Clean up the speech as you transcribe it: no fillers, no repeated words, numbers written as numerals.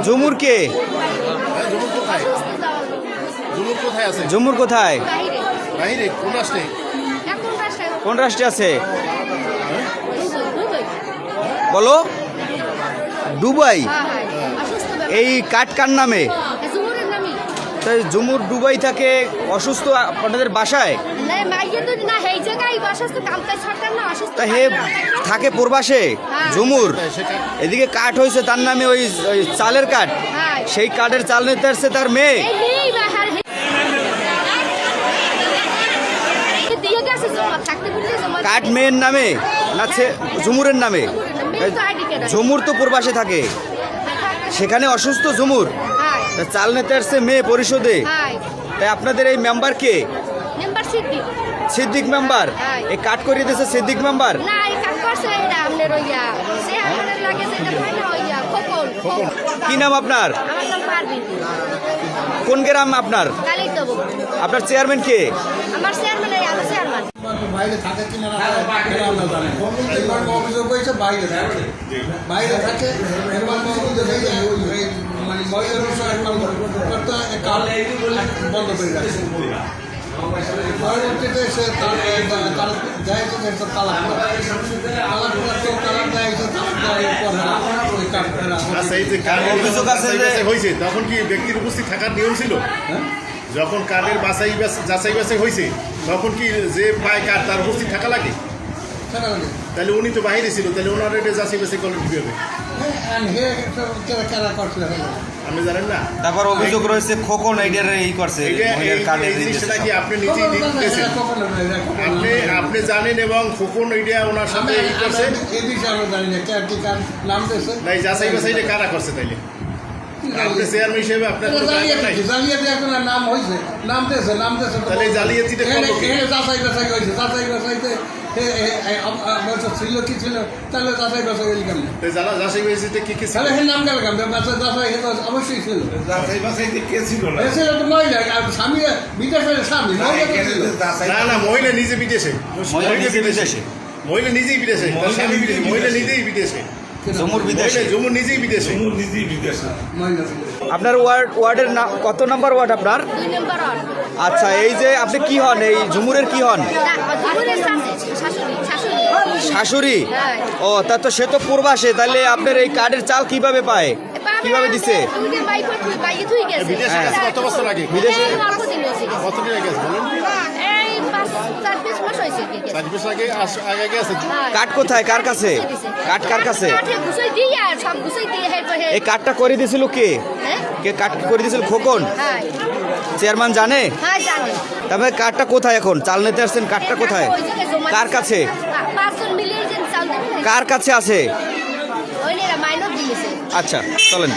ঝুমুর কে? ঝুমুর কোথায়? কোন রাষ্ট্রে আছে বলো? দুবাই। এই কাঠ কার নামে? তাই ঝুমুর দুবাই থাকে, অসুস্থ আপনাদের বাসায়? তা হে থাকে প্রবাসে ঝুমুর, এদিকে কাঠ হয়েছে তার নামে, ওই চালের কাঠ, সেই কাঠের চাল নিতে আসছে তার মেয়ে। কাঠ মেয়ের নামে না ঝুমুরের নামে? ঝুমুর তো প্রবাসে থাকে, সেখানে অসুস্থ ঝুমুর, চাল নিতে আসছে মেয়ে পরিষদে। তাই আপনাদের এই মেম্বার কে? সিদ্দিক মেম্বার। এই কাট করিয়ে দিয়েছে সিদ্দিক মেম্বার। কি নাম আপনার? কোন গ্রাম আপনার? আপনার চেয়ারম্যান কে? আমার চেয়ারম্যান বাইরে থাকে কিনা না অভিযোগ হয়েছে বাইরে থাকে, বাইরে থাকে মানে বন্ধ করে রাখছে। পরবর্তীতে সে হয়েছে তখন কি ব্যক্তির উপস্থিত থাকার নিয়ম ছিল? যখন কার্ডের যাচাই বাছাই হয়েছে তখন কি যে পায় কার্ড তার উপস্থিত থাকা লাগে? তাহলে উনি তো বাইরে ছিল, তাহলে ওনার এটা যাচাই বাছাই করলেন কীভাবে? আপনি জানেন না? তারপর অভিযোগ রয়েছে খোকন এইটার এই করছে, জিনিসটা কি আপনি নিজেই দেখতেছেন? আপনি জানেন এবং খোকন এইটা ওনার সাথে এই করছে, নাই যাচাই বাছাইটা কারা করছে? তাইলে আপনি চেয়ারম্যান হিসেবে আপনার নাম হয়েছে, তাহলে জালিয়াতিটা যাচাই বাছাই হয়েছে, যাচাই বাছাইতে ছিল কি ছিল, তাহলে যাচাই বাছাই হইল কেমন? যাচাই বাছাইতে কি কি তাহলে নাম গেল কেমন? যাচাই অবশ্যই ছিল। যাচাই বাছাইতে কে ছিল? ছিল তো মহিলা, স্বামী বিদেশের স্বামী। না না, মহিলা নিজে বিদেশে, মহিলা নিজেই বিদেশে, মহিলা নিজেই বিদেশে, ঝুমুর বিদেশে, ঝুমুর নিজেই বিদেশে। আপনার ওয়ার্ডের নাম কত নাম্বার ওয়ার্ড আপনার? আচ্ছা, এই যে আপনি কি হন? এই ঝুমুরের কি হন? শাশুড়ি। ও, তা তো সে তো প্রবাসে, তাহলে আপনার এই কার্ডের চাল কিভাবে পায়, কিভাবে দিছে? কত বছর আগে? বিদেশে কতদিন আগে বলুন? কাঠ কোথায়, কার কাছে? কাঠ কার কাছে? এই কাঠটা করে দিয়েছিল কে? কে কাঠ করে দিয়েছিল? খোকন। চেয়ারম্যান জানে? তারপরে কাঠটা কোথায় এখন? চাল নিতে আসছেন, কাঠটা কোথায়, কার কাছে? কার কাছে আছে? আচ্ছা, চলেন।